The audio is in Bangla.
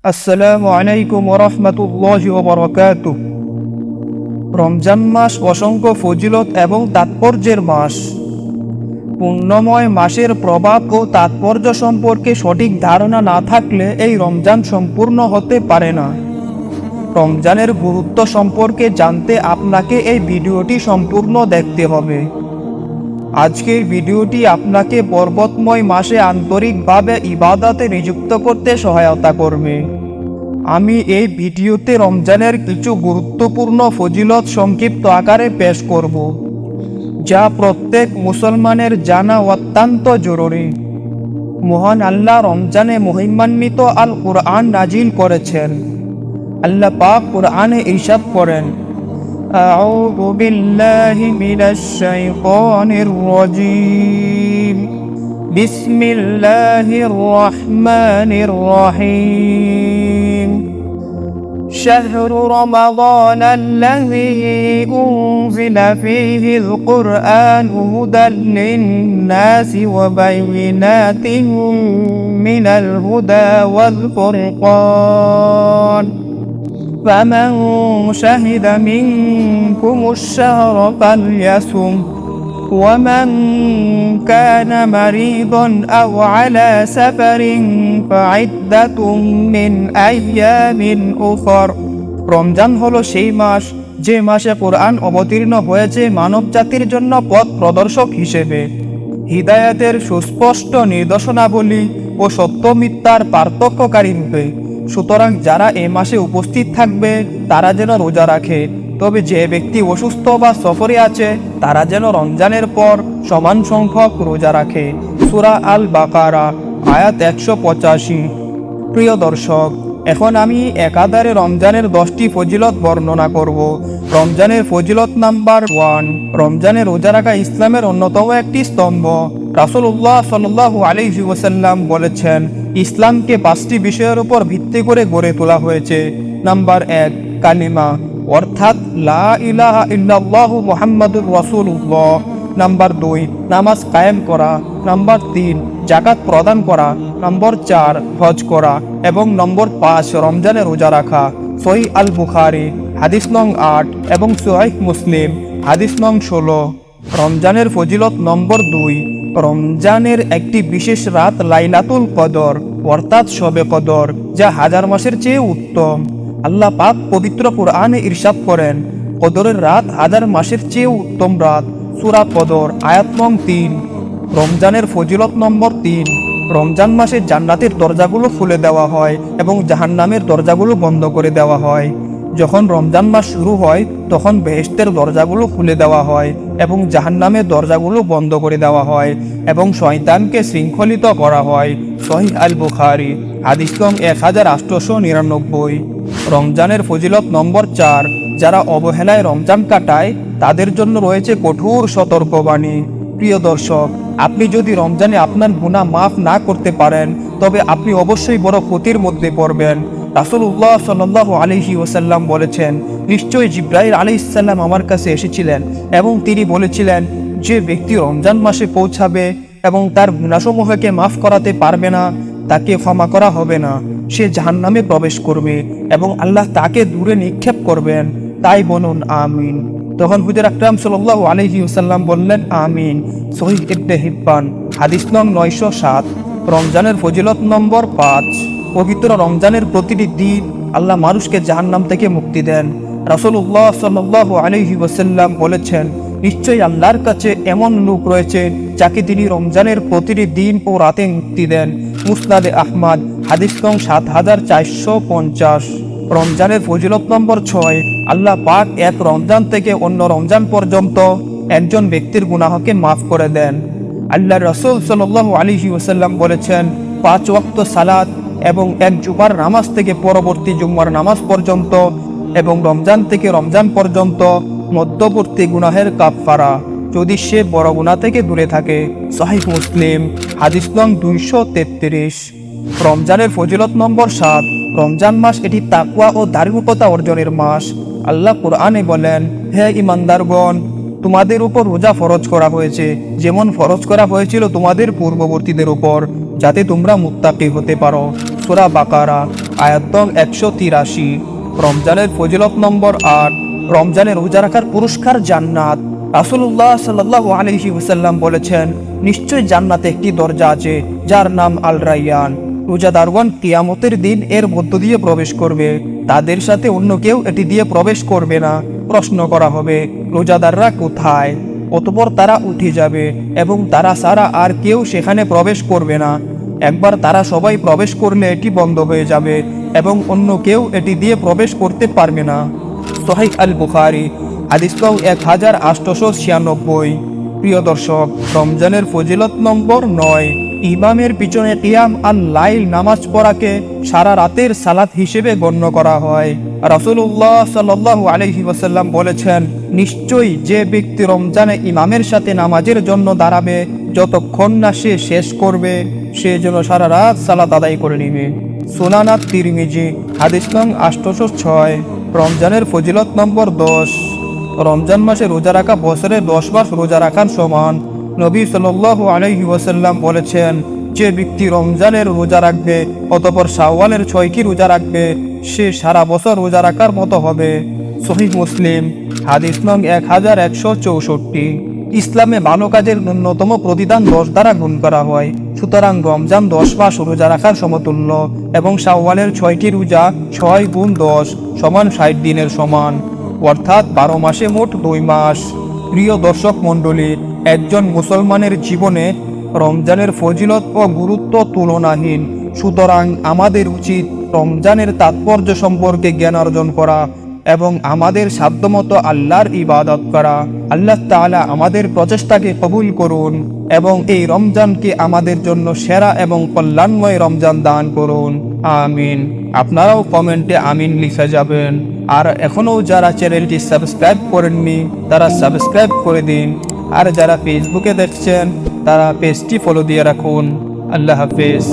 আসসালামু আলাইকুম ওয়া রাহমাতুল্লাহি ওয়া বারাকাতুহু। রমজান মাস অসংখ্য ফজিলত এবং তাৎপর্যের মাস। পুণ্যময় মাসের প্রভাব ও তাৎপর্য সম্পর্কে সঠিক ধারণা না থাকলে এই রমজান সম্পূর্ণ হতে পারে না। রমজানের গুরুত্ব সম্পর্কে জানতে আপনাকে এই ভিডিওটি সম্পূর্ণ দেখতে হবে। আজকের ভিডিওটি আপনাকে বরকতময় মাসে আন্তরিকভাবে ইবাদতে নিযুক্ত করতে সহায়তা করবে। আমি এই ভিডিওতে রমজানের কিছু গুরুত্বপূর্ণ ফজিলত সংক্ষিপ্ত আকারে পেশ করব, যা প্রত্যেক মুসলমানের জানা অত্যন্ত জরুরি। মহান আল্লাহ রমজানে মহিমান্বিত আল কুরআন নাজিল করেছেন। আল্লাহ পাক কুরআনে ইরশাদ করেন, আউযু বিল্লাহি মিনাশ শাইতানির রাজীম, বিসমিল্লাহির রহমানির রহিম। شهر رمضان الذي أنزل فيه القرآن هدى للناس وبينات من الهدى والفرقان فمن شهد منكم الشهر فليصم ومن كان مريضا أو على سفر فعدة من أيام أخر। রমজান হলো সেই মাস যে মাসে কোরআন অবতীর্ণ হয়েছে মানব জাতির জন্য পথ প্রদর্শক হিসেবে, হিদায়াতের সুস্পষ্ট নির্দেশনাবলী ও সত্য মিথ্যার পার্থক্যকারী রূপে। সুতরাং যারা এ মাসে উপস্থিত থাকবে তারা যেন রোজা রাখে, তবে যে ব্যক্তি অসুস্থ বা সফরে আছে তারা যেন রমজানের পর সমান সংখ্যক রোজা রাখে। সূরা আল বাকারা আয়াত 185। প্রিয় দর্শক, এখন আমি একাধারে রমজানের 10টি ফজিলত বর্ণনা করব। রমজানের ফজিলত নাম্বার 1, রমজানে রোজা রাখা ইসলামের অন্যতম একটি স্তম্ভ। রাসূলুল্লাহ সাল্লাল্লাহু আলাইহি ওয়াসাল্লাম বলেছেন, ইসলামকে 5টি বিষয়ের উপর ভিত্তি করে গড়ে তোলা হয়েছে। নাম্বার 1, কালিমা, অর্থাৎ লা ইলাহা ইল্লাল্লাহু মুহাম্মাদুর রাসূলুল্লাহ। নাম্বার 2, নামাজ কায়েম করা। নাম্বার 3, যাকাত প্রদান করা। নম্বর 4, হজ করা। এবং নম্বর 5, রমজানে রোজা রাখা। সহিহ আল বুখারী হাদিস নং 8 এবং সহিহ মুসলিম হাদিস নং 16। রমজানের ফজিলত নম্বর 2, রমজানের একটি বিশেষ রাত লাইলাতুল কদর অর্থাৎ শবে কদর, যা হাজার মাসের চেয়ে উত্তম। আল্লাহ পাক পবিত্র কুরআনে ইরশাদ করেন, কদরের রাত হাজার মাসের চেয়ে উত্তম রাত। সূরা কদর আয়াত নং 3। রমজানের ফজিলত নম্বর 3, রমজান মাসে জান্নাতের দরজাগুলো খুলে দেওয়া হয় এবং জাহান্নামের দরজাগুলো বন্ধ করে দেওয়া হয়। যখন রমজান মাস শুরু হয় তখন বেহেশতের দরজাগুলো খুলে দেওয়া হয় এবং জাহান্নামের দরজাগুলো বন্ধ করে দেওয়া হয় এবং শয়তানকে শৃঙ্খলিত করা হয়। সহিহ আল বুখারী হাদিস নং 1899। রমজানের ফজিলত নম্বর 4, যারা অবহেলায় রমজান কাটায় তাদের জন্য রয়েছে কঠোর সতর্কবাণী। প্রিয় দর্শক, আপনি যদি রমজানে আপনার গুনাহ মাফ না করতে পারেন তবে আপনি অবশ্যই বড় ক্ষতির মধ্যে পড়বেন। রাসূলুল্লাহ সাল্লাল্লাহু আলাইহি ওয়াসাল্লাম বলেছেন, নিশ্চয়ই জিবরাইল আলাইহিস সালাম আমার কাছে এসেছিলেন এবং তিনি বলেছিলেন, যে ব্যক্তি রমজান মাসে পৌঁছাবে এবং তার গুনাহসমূহকে মাফ করাতে পারবে না তাকে ক্ষমা করা হবে না, সে জাহান্নামে প্রবেশ করবে এবং আল্লাহ তাকে দূরে নিক্ষেপ করবেন। তাই বলুন আমিন। তখন হুজুর আকরাম সাল্লাল্লাহু আলাইহি ওয়াসাল্লাম বললেন, আমিন। সহিহ ইবনে হিব্বান হাদিস নং 907। রমজানের ফজিলত নম্বর 5, পবিত্র রমজানের প্রতিটি দিন আল্লাহ মানুষকে জাহান্নাম থেকে মুক্তি দেন। রাসূলুল্লাহ সাল্লাল্লাহু আলাইহি ওয়াসাল্লাম বলেছেন, নিশ্চয়ই আল্লাহর কাছে এমন লোক রয়েছে যাকে তিনি রমজানের প্রতিটি দিন ও রাতে মুক্তি দেন। মুসনাদে আহমদ হাদিস নং 7450। রমজানের ফজিলত নম্বর 6, আল্লাহ পাক এক রমজান থেকে অন্য রমজান পর্যন্ত একজন ব্যক্তির গুনাহকে মাফ করে দেন। আল্লাহ রাসূল সাল্লাল্লাহু আলাইহি ওয়াসাল্লাম বলেছেন, 5 ওয়াক্ত সালাত এবং এক জুমার নামাজ থেকে পরবর্তী জুমার নামাজ পর্যন্ত এবং রমজান থেকে রমজান পর্যন্ত মধ্যবর্তী গুনাহের কাফফারা, যদি সে বড় গুনাহ থেকে দূরে থাকে। সহিহ মুসলিম হাদিস নং 233। রমজানের ফজিলত নম্বর 7, রমজান মাস এটি তাকওয়া ও ধার্মিকতা অর্জনের মাস। আল্লাহ কুরআনে বলেন, হে ঈমানদারগণ, তোমাদের উপর রোজা ফরজ করা হয়েছে, যেমন ফরজ করা হয়েছিল তোমাদের পূর্ববর্তীদের উপর, যাতে তোমরা মুত্তাকি হতে পারো। সূরা বাকারা আয়াত নং 183। রমজানের ফজিলত নম্বর 8, রমজানে রোজা রাখার পুরস্কার জান্নাত। রাসূলুল্লাহ সাল্লাল্লাহু আলাইহি ওয়াসাল্লাম বলেছেন, নিশ্চয় জান্নাতে একটি দরজা আছে যার নাম আল রায়্যান। রোজাদারগণ কিয়ামতের দিন এর মধ্য দিয়ে প্রবেশ করবে, তাদের সাথে অন্য কেউ এটি দিয়ে প্রবেশ করবে না। প্রশ্ন করা হবে, রোজাদাররা কোথায়? অতঃপর তারা উঠে যাবে এবং তারা ছাড়া আর কেউ সেখানে প্রবেশ করবে না। একবার তারা সবাই প্রবেশ করলে এটি বন্ধ হয়ে যাবে এবং অন্য কেউ এটি দিয়ে প্রবেশ করতে পারবে না। সহিহ আল বুখারী, হাদিস নং 1896। প্রিয় দর্শক, রমজানের ফজিলত নম্বর 9, ইমামের পিছনে কিয়াম আল লাইল নামাজ পড়াকে সারা রাতের সালাত হিসেবে গণ্য করা হয়। রাসূলুল্লাহ সাল্লাল্লাহু আলাইহি ওয়াসাল্লাম বলেছেন, নিশ্চয়ই যে ব্যক্তি রমজানে ইমামের সাথে নামাজের জন্য দাঁড়াবে, যতক্ষণ না সে শেষ করবে সে যেন সারা রাত সালাত আদায় করে নিবে। সুনান আত-তিরমিজি, হাদিস নং 806। রমজানের ফজিলত নম্বর 10, রমজান মাসে রোজা রাখা বছরে 10 মাস রোজা রাখার সমান। নবী সাল্লাল্লাহু আলাইহি ওয়াসাল্লাম বলেছেন, যে ব্যক্তি রমজানের রোজা রাখবে অতঃপর শাওয়ালের 6টি রোজা রাখবে, সে সারা বছর রোজা রাখার মতো হবে। সহিহ মুসলিম, হাদিস নং 1164। ইসলামে ভালো কাজের ন্যূনতম প্রতিদান 10 দ্বারা গুণ করা হয়। সুতরাং রমজান 10 মাস রোজা রাখার সমতুল্য এবং শাওয়ালের 6টি রোজা 6 গুণ 10 সমান 60 দিনের সমান, অর্থাৎ 12 মাসে মোট 2 মাস। প্রিয় দর্শক মণ্ডলী, একজন মুসলমানের জীবনে রমজানের ফজিলত ও গুরুত্ব তুলনাহীন। সুতরাং আমাদের উচিত রমজানের তাৎপর্য সম্পর্কে জ্ঞান অর্জন করা এবং আমাদের সাধ্যমতো আল্লাহর ইবাদত করা। আল্লাহ তাআলা আমাদের প্রচেষ্টাকে কবুল করুন এবং এই রমজানকে আমাদের জন্য সেরা এবং কল্যাণময় রমজান দান করুন। আমিন। আপনারাও কমেন্টে আমিন লিখে যাবেন। আর এখনও যারা চ্যানেলটি সাবস্ক্রাইব করেননি তারা সাবস্ক্রাইব করে দিন। আর যারা ফেসবুকে দেখছেন তারা পেজটি ফলো দিয়ে রাখুন। আল্লাহ হাফেজ।